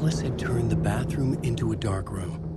Alice had turned the bathroom into a dark room.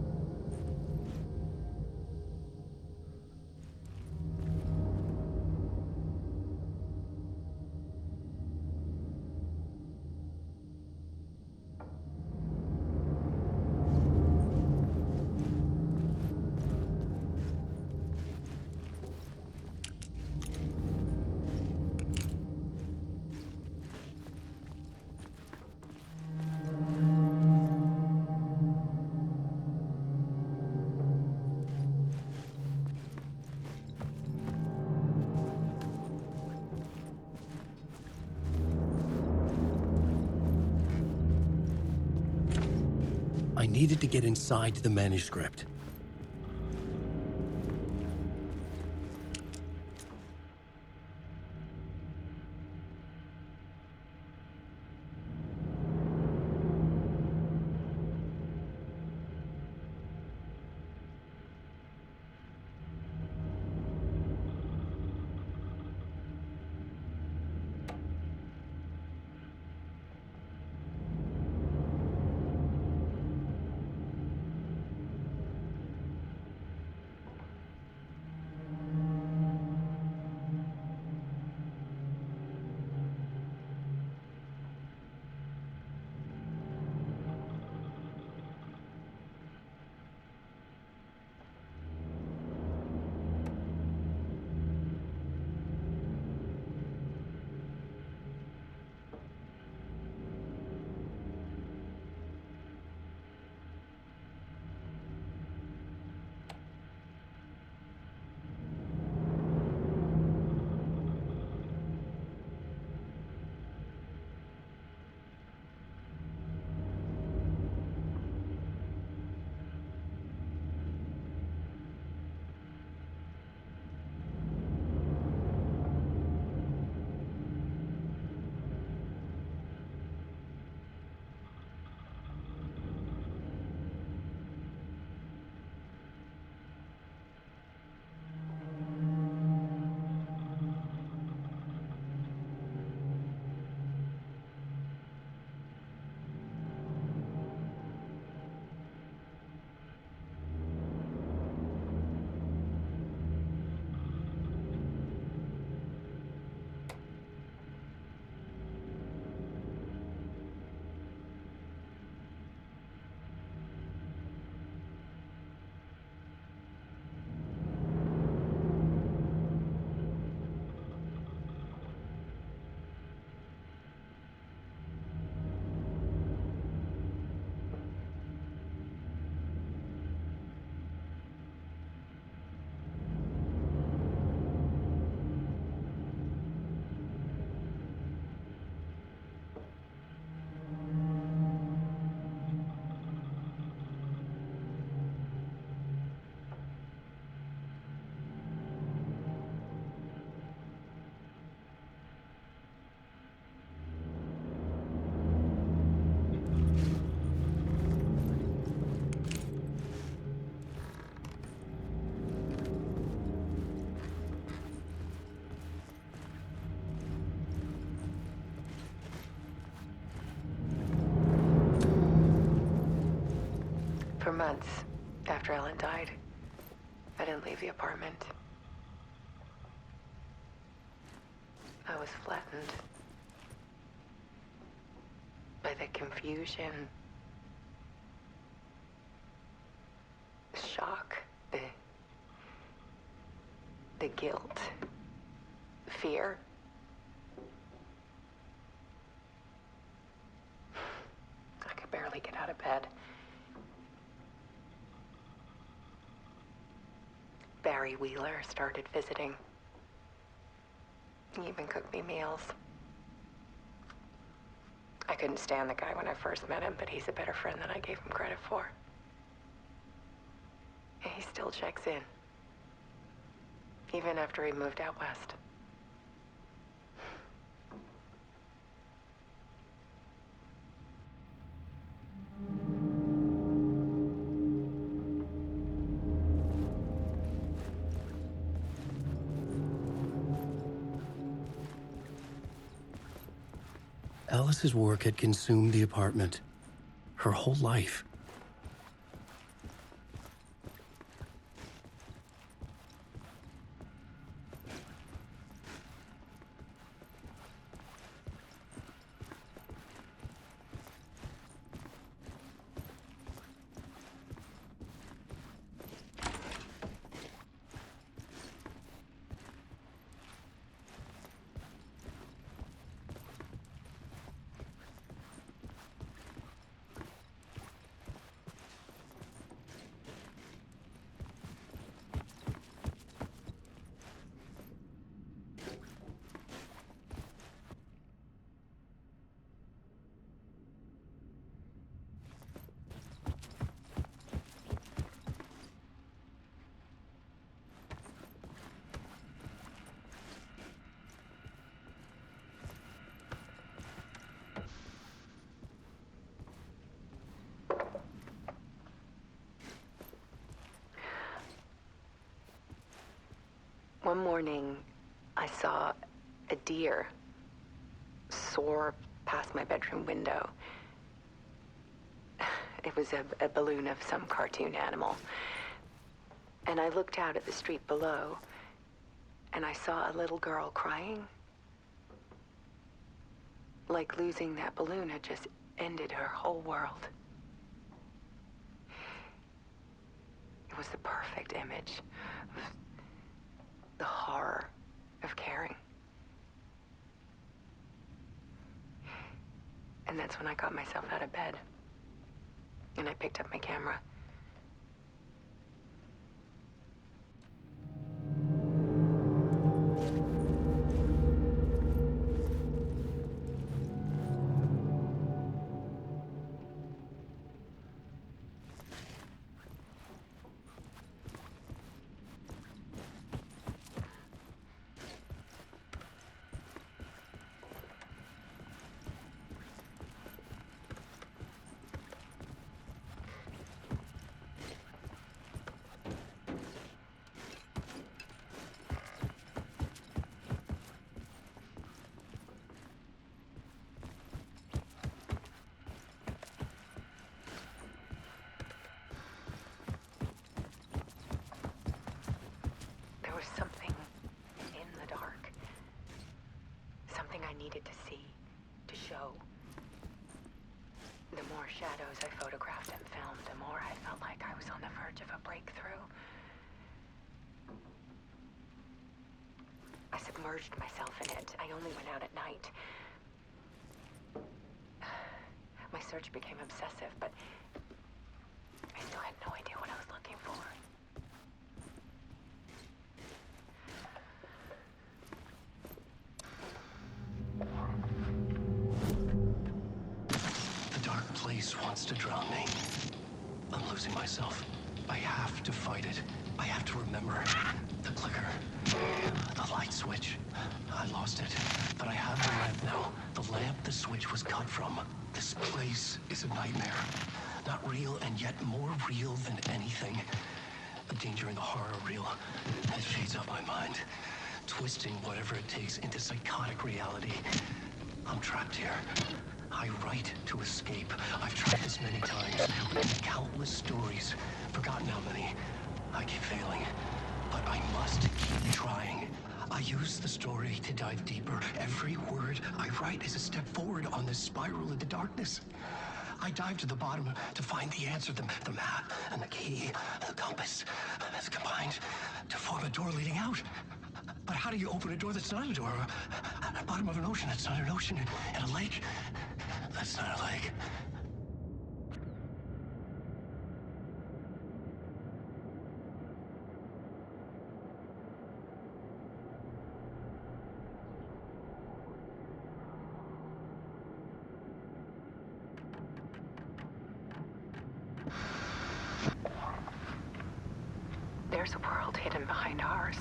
I needed to get inside the manuscript. For months after Ellen died, I didn't leave the apartment. I was flattened by the confusion, the shock, the guilt, the fear. I could barely get out of bed. Barry Wheeler started visiting. He even cooked me meals. I couldn't stand the guy when I first met him, but he's a better friend than I gave him credit for. And he still checks in, even after he moved out west. Alice's work had consumed the apartment. her whole life. One morning, I saw a deer soar past my bedroom window. It was a balloon of some cartoon animal. And I looked out at the street below, and I saw a little girl crying. Like losing that balloon had just ended her whole world. It was the perfect image of the horror of caring. And that's when I got myself out of bed. And I picked up my camera. There was something in the dark. Something I needed to see, to show. The more shadows I photographed and filmed, the more I felt like I was on the verge of a breakthrough. I submerged myself in it. I only went out at night. My search became obsessive, but I still had no idea what I was looking for. The dark place wants to drown me. I'm losing myself. I have to fight it. I have to remember. The clicker. The light switch. I lost it. But I have the lamp now. The lamp the switch was cut from. This place is a nightmare. Not real, and yet more real than anything. The danger and the horror real. It feeds up my mind. Twisting whatever it takes into psychotic reality. I'm trapped here. I write to escape. I've tried this many times. With countless stories. Forgotten how many. I keep failing. But I must keep trying. I use the story to dive deeper. Every word I write is a step forward on this spiral into darkness. I dive to the bottom to find the answer, the map and the key, the compass, that's combined to form a door leading out. But how do you open a door that's not a door? At the bottom of an ocean that's not an ocean, and a lake that's not a lake. There's a world hidden behind ours.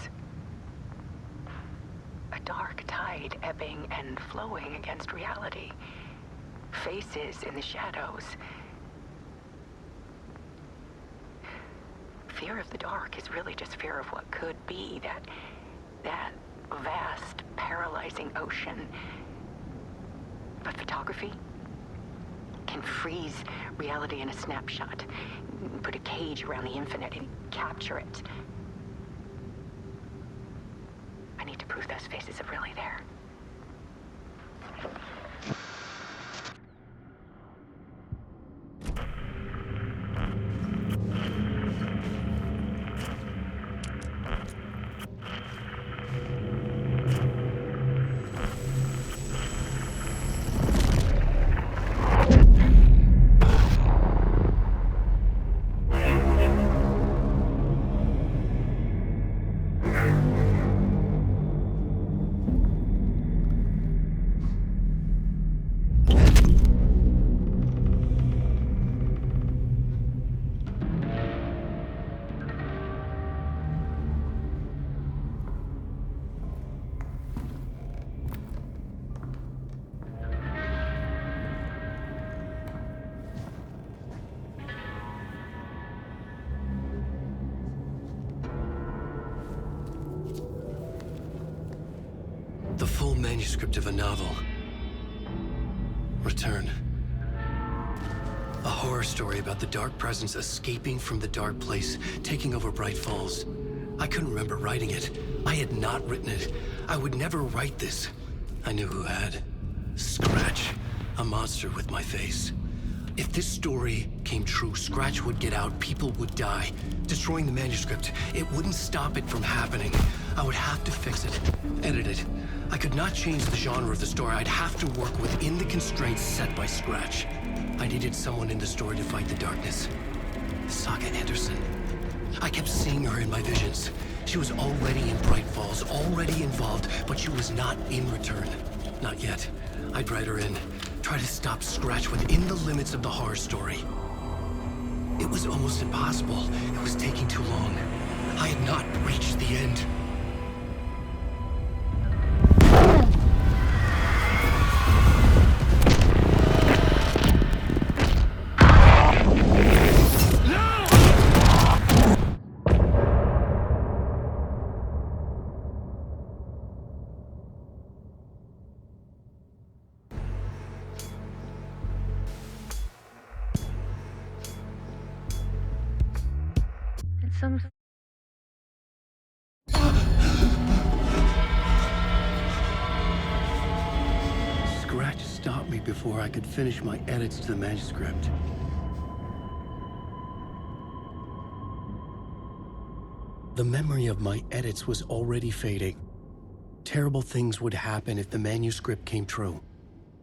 A dark tide ebbing and flowing against reality. Faces in the shadows. Fear of the dark is really just fear of what could be, that vast, paralyzing ocean. But photography can freeze reality in a snapshot, put a cage around the infinite and capture it. I need to prove those faces are really there. The full manuscript of a novel. Return. A horror story about the dark presence escaping from the dark place, taking over Bright Falls. I couldn't remember writing it. I had not written it. I would never write this. I knew who had. Scratch. A monster with my face. If this story came true, Scratch would get out, people would die. Destroying the manuscript, it wouldn't stop it from happening. I would have to fix it, edit it. I could not change the genre of the story. I'd have to work within the constraints set by Scratch. I needed someone in the story to fight the darkness. Saga Anderson. I kept seeing her in my visions. She was already in Bright Falls, already involved, but she was not in Return. Not yet. I'd write her in. Try to stop Scratch within the limits of the horror story. It was almost impossible. It was taking too long. I had not reached the end. Some Scratch stopped me before I could finish my edits to the manuscript. The memory of my edits was already fading. Terrible things would happen if the manuscript came true.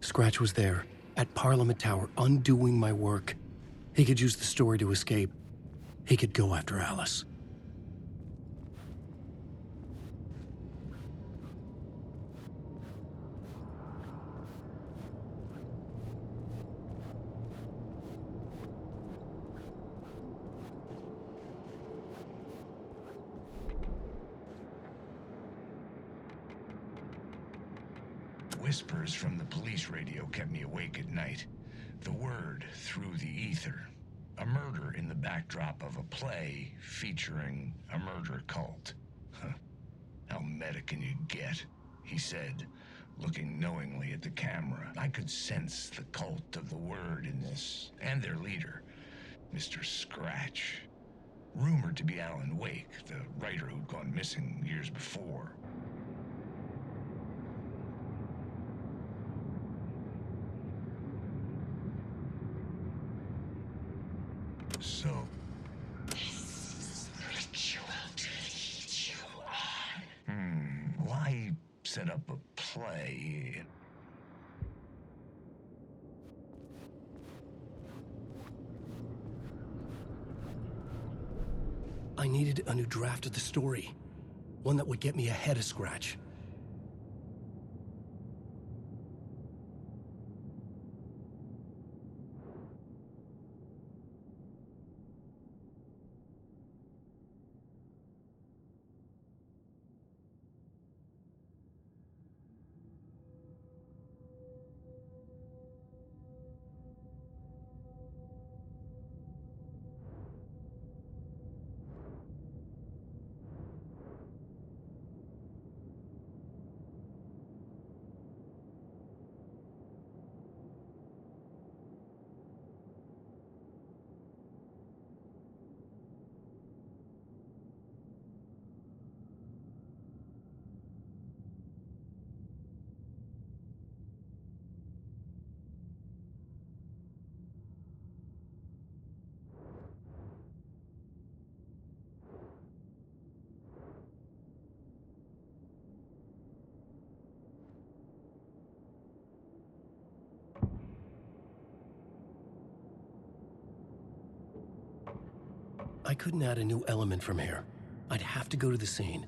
Scratch was there, at Parliament Tower, undoing my work. He could use the story to escape. He could go after Alice. Whispers from the police radio kept me awake at night. The word through the ether. A murder in the backdrop of a play featuring a murder cult. Huh. How meta can you get? He said, looking knowingly at the camera. I could sense the cult of the word in this, and their leader, Mr. Scratch. Rumored to be Alan Wake, the writer who'd gone missing years before. So, ritual to lead you on. Why set up a play? I needed a new draft of the story. One that would get me ahead of Scratch. I couldn't add a new element from here. I'd have to go to the scene.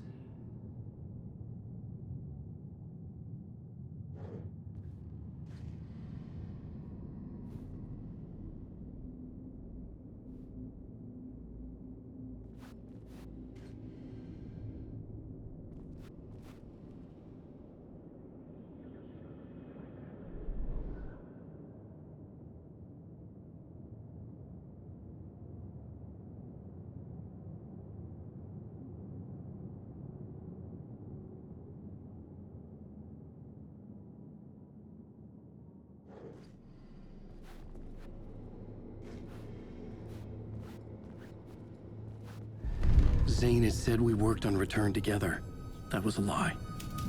Zane had said we worked on Return together. That was a lie.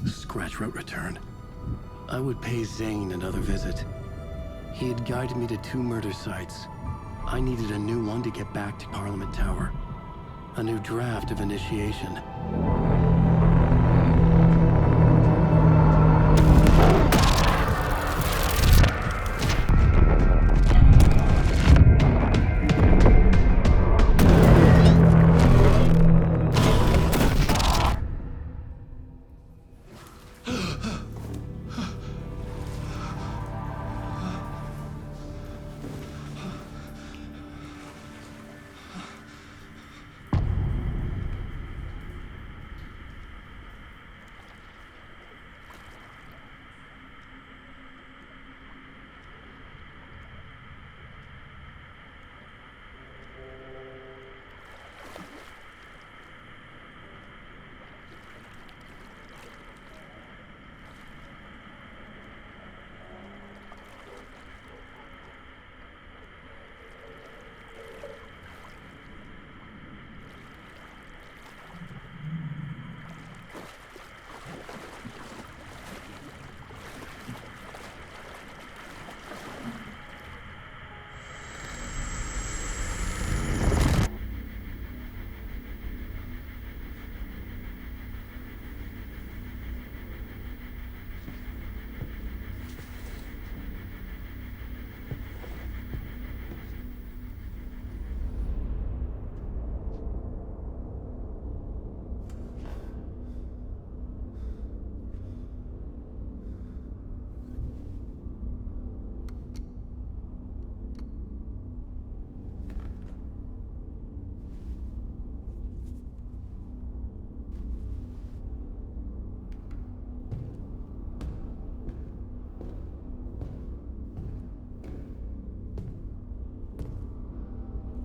Scratch wrote Return. I would pay Zane another visit. He had guided me to 2 murder sites. I needed a new one to get back to Parliament Tower. A new draft of Initiation.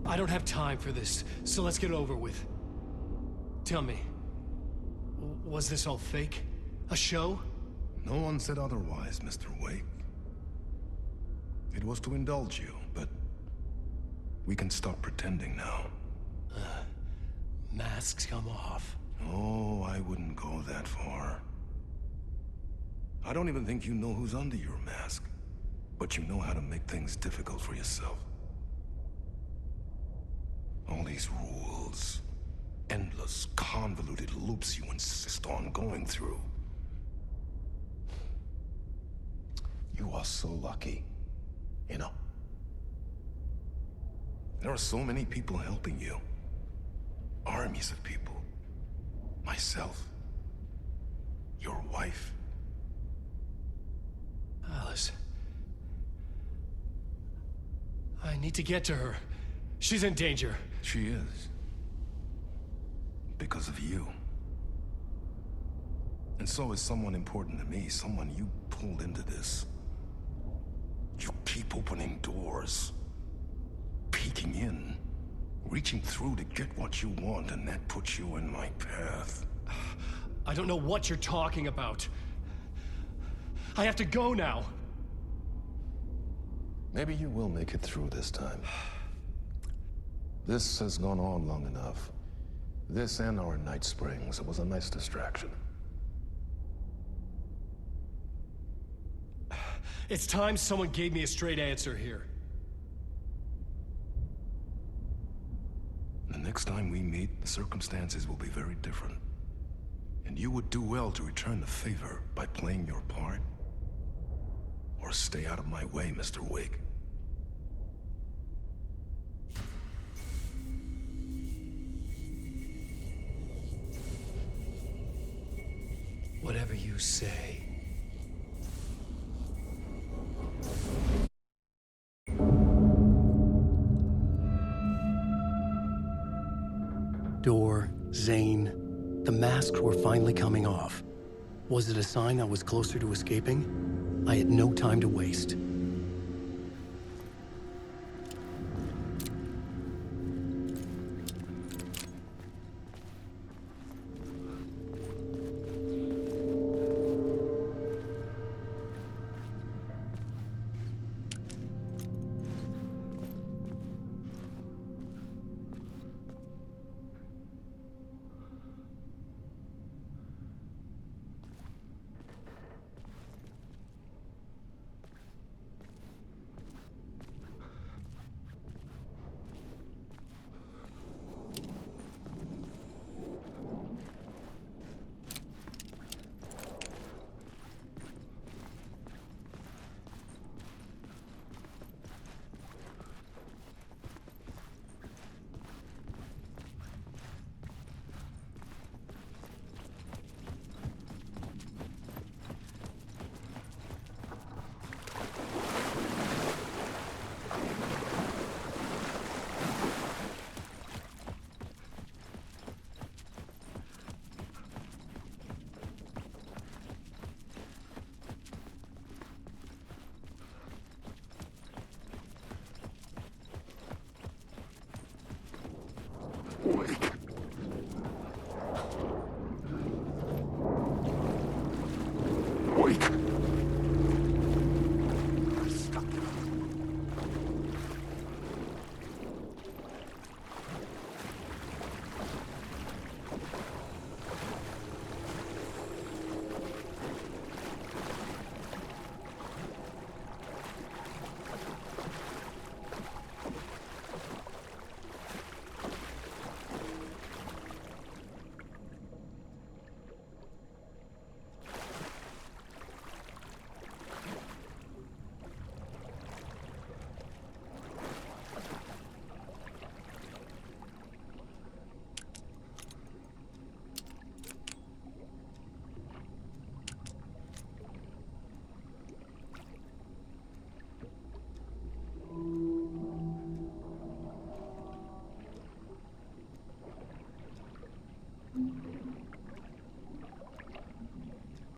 I don't have time for this, so let's get it over with. Tell me, was this all fake? A show? No one said otherwise, Mr. Wake. It was to indulge you, but we can stop pretending now. Masks come off. Oh, I wouldn't go that far. I don't even think you know who's under your mask, but you know how to make things difficult for yourself. All these rules, endless, convoluted loops you insist on going through. You are so lucky, you know. There are so many people helping you. Armies of people. Myself. Your wife. Alice. I need to get to her. She's in danger. She is. Because of you. And so is someone important to me, someone you pulled into this. You keep opening doors. Peeking in. Reaching through to get what you want, and that puts you in my path. I don't know what you're talking about. I have to go now. Maybe you will make it through this time. This has gone on long enough. This and our Night Springs. It was a nice distraction. It's time someone gave me a straight answer here. The next time we meet, the circumstances will be very different. And you would do well to return the favor by playing your part. Or stay out of my way, Mr. Wake. Whatever you say. Door, Zane, the masks were finally coming off. Was it a sign I was closer to escaping? I had no time to waste.